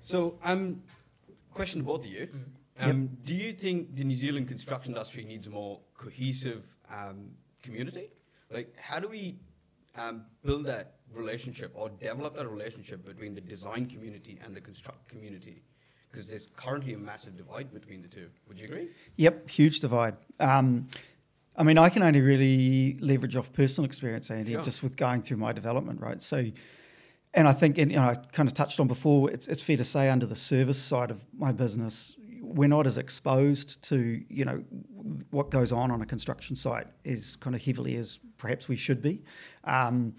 So, question to both of you. Do you think the New Zealand construction industry needs a more cohesive community? Like, how do we build that relationship or develop that relationship between the design community and the construct community? Because there's currently a massive divide between the two. Would you agree? Yep, huge divide. I mean, I can only really leverage off personal experience, Andy, just with going through my development, right? So, and I think, and, I kind of touched on before, it's fair to say under the service side of my business, we're not as exposed to, what goes on a construction site as kind of heavily as perhaps we should be. And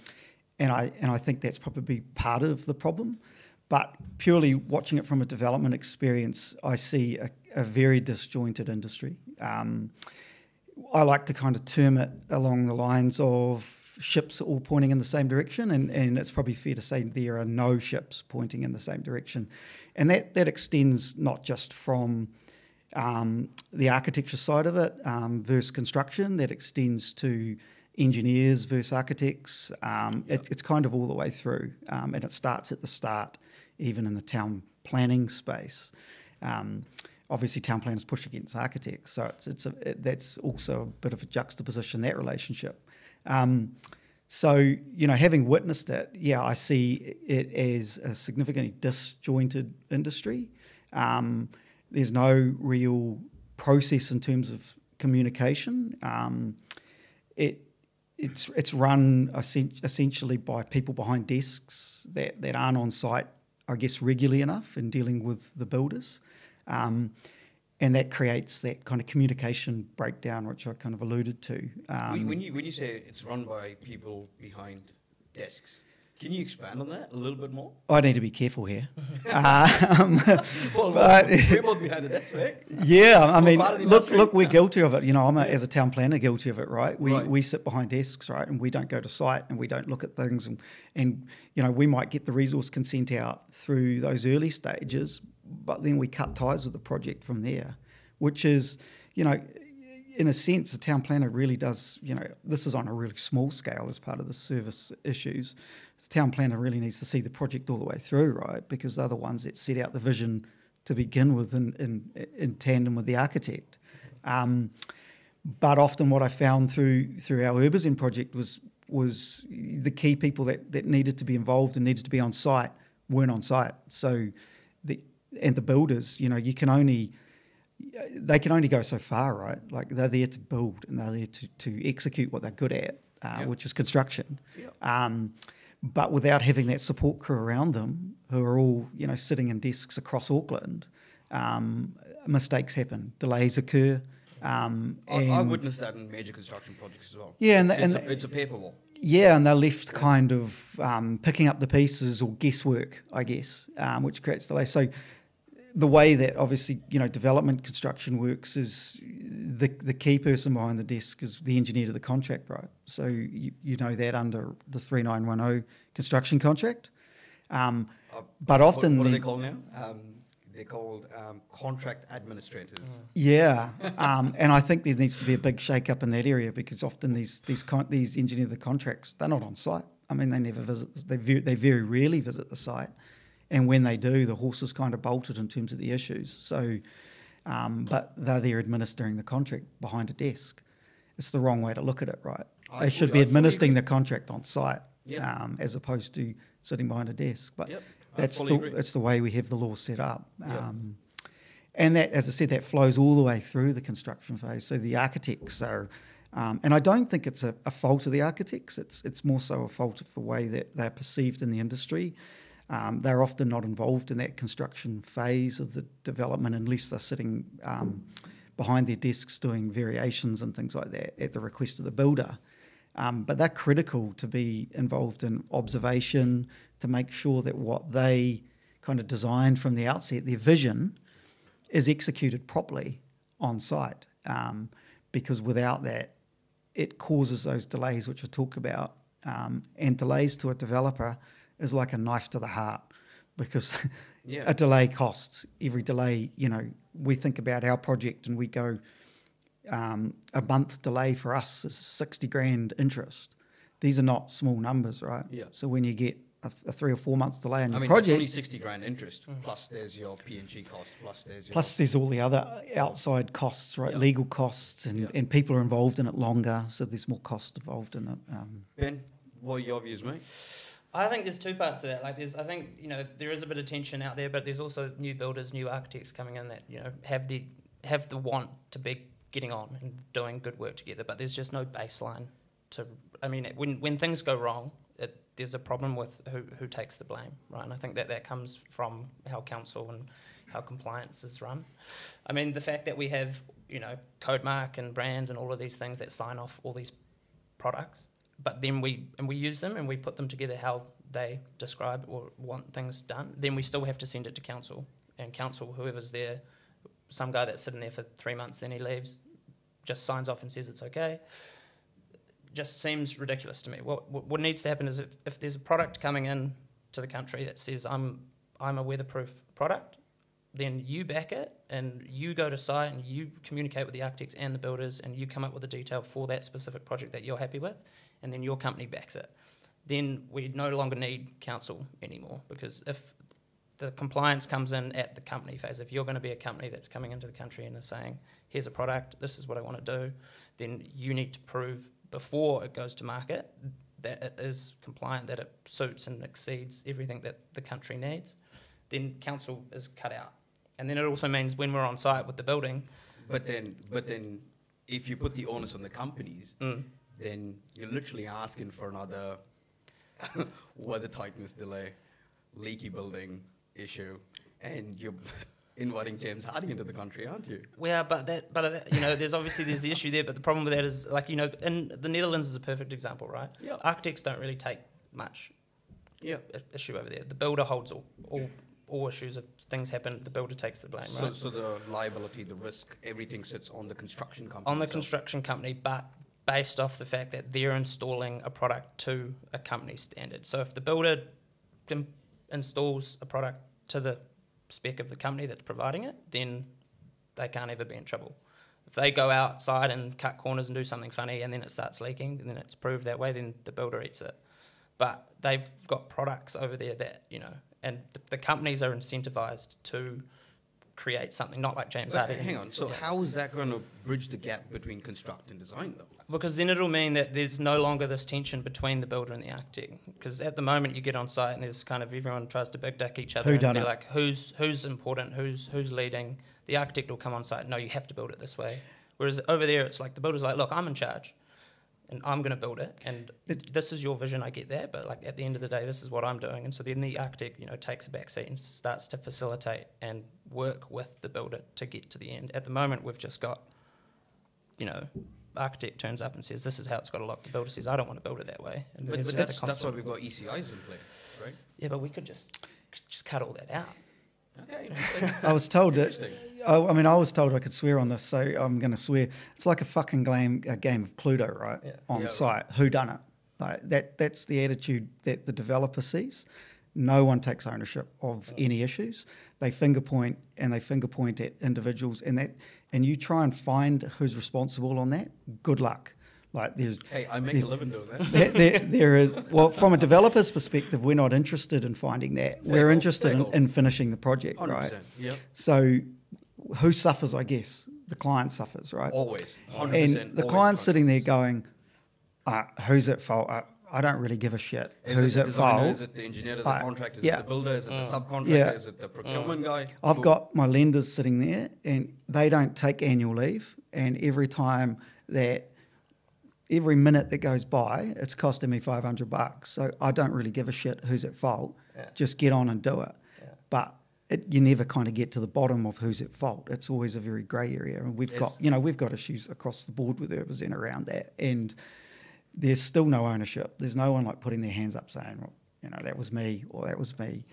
I think that's probably part of the problem. But purely watching it from a development experience, I see a very disjointed industry. I like to kind of term it along the lines of ships all pointing in the same direction, and it's probably fair to say there are no ships pointing in the same direction. And that extends not just from the architecture side of it versus construction, that extends to engineers versus architects. It's kind of all the way through, and it starts at the start, even in the town planning space. Obviously, town planners push against architects, so that's also a bit of a juxtaposition, that relationship. So, having witnessed it, I see it as a significantly disjointed industry. There's no real process in terms of communication. It's run essentially by people behind desks that aren't on site, I guess, regularly enough in dealing with the builders. And that creates that kind of communication breakdown, which I kind of alluded to. When you say it's run by people behind desks, can you expand on that a little bit more? I need to be careful here. We're both behind the desk, right? Yeah, I mean, look, we're guilty of it. I'm as a town planner guilty of it, right? We sit behind desks, right, and we don't go to site and we don't look at things, and we might get the resource consent out through those early stages, but then we cut ties with the project from there, which is, in a sense, the town planner really does, this is on a really small scale as part of the service issues. The town planner really needs to see the project all the way through, right? Because they're the ones that set out the vision to begin with in tandem with the architect. But often what I found through our Urbazen project was the key people that needed to be involved and needed to be on site weren't on site. So the builders, they can only go so far, right? Like, they're there to build and they're there to execute what they're good at, which is construction. But without having that support crew around them, who are all, sitting in desks across Auckland, mistakes happen, delays occur. I've witnessed that in major construction projects as well. Yeah, it's a paper wall. Yeah, and they're left kind of picking up the pieces, or guesswork, I guess, which creates delays. So the way that obviously, development construction works is the key person behind the desk is the engineer to the contract, right? So you know that under the 3910 construction contract. But often... What are they called now? They're called contract administrators. Yeah, and I think there needs to be a big shake-up in that area, because often these engineer the contracts, they're not on site. I mean, they never visit. They very rarely visit the site, and when they do, the horse is kind of bolted in terms of the issues. So, but they're there administering the contract behind a desk. It's the wrong way to look at it, right? They should be administering the contract on site, as opposed to sitting behind a desk. But that's the way we have the law set up. And that, as I said, that flows all the way through the construction phase. So the architects are, and I don't think it's a fault of the architects. It's more so a fault of the way that they're perceived in the industry. They're often not involved in that construction phase of the development unless they're sitting behind their desks doing variations and things like that at the request of the builder. But they're critical to be involved in observation, to make sure that what they kind of designed from the outset, their vision, is executed properly on site. Because without that, it causes those delays which I talk about. And delays to a developer is like a knife to the heart, because a delay costs. Every delay, we think about our project and we go, a month delay for us is 60 grand interest. These are not small numbers, right? Yeah. So when you get a 3 or 4 month delay on your It's project. only 60 grand interest, plus there's your P&G cost, Plus, there's all the other outside costs, right? Yeah. Legal costs, and people are involved in it longer, so there's more cost involved in it. Ben, what are your views, mate? I think there's two parts to that. Like, I think there is a bit of tension out there, but there's also new builders, new architects coming in that have the want to be getting on and doing good work together. But there's just no baseline to. I mean, when things go wrong, there's a problem with who takes the blame, right? And I think that comes from how council and how compliance is run. I mean, the fact that we have code mark and brands and all of these things that sign off all these products. But then we use them and we put them together how they describe or want things done. Then we still have to send it to council. And council, whoever's there, some guy that's sitting there for 3 months, then he leaves, just signs off and says it's okay. Just seems ridiculous to me. What needs to happen is if there's a product coming in to the country that says I'm a weatherproof product, then you back it and you go to site and you communicate with the architects and the builders and you come up with a detail for that specific project that you're happy with, and then your company backs it. Then we no longer need council anymore, because if the compliance comes in at the company phase, if you're going to be a company that's coming into the country and is saying, here's a product, this is what I want to do, then you need to prove before it goes to market that it is compliant, that it suits and exceeds everything that the country needs. Then council is cut out. And then it also means when we're on site with the building... But then if you put the onus on the companies, then you're literally asking for another weather tightness delay, leaky building issue, and you're inviting James Harding into the country, aren't you? Yeah, but there's the issue there. But the problem with that is, in the Netherlands is a perfect example, right? Yeah. Architects don't really take much issue over there. The builder holds all issues. If things happen, the builder takes the blame, right? So the liability, the risk, everything sits on the construction company. On the construction company, but based off the fact that they're installing a product to a company standard. So if the builder installs a product to the spec of the company that's providing it, then they can't ever be in trouble. If they go outside and cut corners and do something funny and then it starts leaking and then it's proved that way, then the builder eats it. But they've got products over there that, and the companies are incentivized to create something, not like James Harding. Hang on, so how is that going to bridge the gap between construct and design, though? Because then it'll mean that there's no longer this tension between the builder and the architect. Because at the moment you get on site and there's kind of everyone tries to big dick each other. Who done they're it? like, who's important, who's leading. The architect will come on site, no, you have to build it this way. Whereas over there it's like the builder's like, look, I'm in charge and I'm going to build it, and this is your vision, I get that, but like at the end of the day, this is what I'm doing. And so then the architect, takes a back seat and starts to facilitate and work with the builder to get to the end. At the moment, we've just got, architect turns up and says, this is how it's got to look. The builder says, I don't want to build it that way. And But there's that's just why we've got ECIs in place, right? Yeah, but we could just cut all that out. Okay. I was told that. Interesting. I was told I could swear on this, so I'm going to swear. It's like a fucking game of Pluto, right? Yeah. On site, who done it? Like that's the attitude that the developer sees. No one takes ownership of any issues. They finger point at individuals, and you try and find who's responsible on that. Good luck. Like I make a living doing that. there is, well, from a developer's perspective, we're not interested in finding that. We're interested in finishing the project, 100%, right? Yep. So who suffers, I guess? The client suffers, right? Always. 100%. And the client's sitting there going, who's at fault? I don't really give a shit. Who's at fault? Is it the engineer, is it the contractor, is it the builder, is it the subcontractor, is it the procurement guy? I've got my lenders sitting there and they don't take annual leave, and every minute that goes by, it's costing me $500. So I don't really give a shit who's at fault. Yeah. Just get on and do it. Yeah. But you never kind of get to the bottom of who's at fault. It's always a very grey area, and we've got issues across the board with Urbazin around that, and there's still no ownership. There's no one like putting their hands up saying, well, that was me or that was me.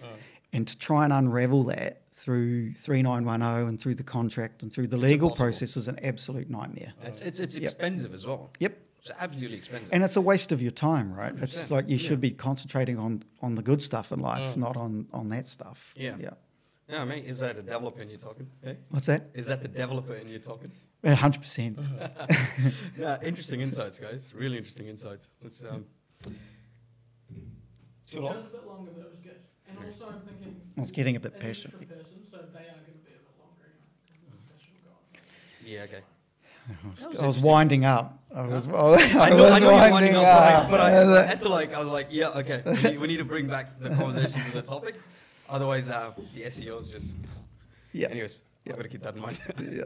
And to try and unravel that through 3910 and through the contract and through the legal process is an absolute nightmare. It's expensive as well. Yep. It's absolutely expensive. And it's a waste of your time, right? 100%. It's like you should be concentrating on the good stuff in life, not on that stuff. Yeah. Yeah, mate, is that a developer in you talking? Eh? What's that? Is that the developer in you talking? 100%. Yeah, interesting insights, guys. Really interesting insights. Let's Too It long? was a bit longer, but it was good. And also, I'm thinking I was getting a bit an passionate. extra person, so they are going to be a bit longer. You know, the discussion will go on. Yeah, okay. I was winding up. I was I know you're winding up, but I had to I was like, yeah, okay. We need to bring back the conversation to the topics. Otherwise, the SEO is just... Yeah. Anyways, I've got to keep that in mind. Yeah.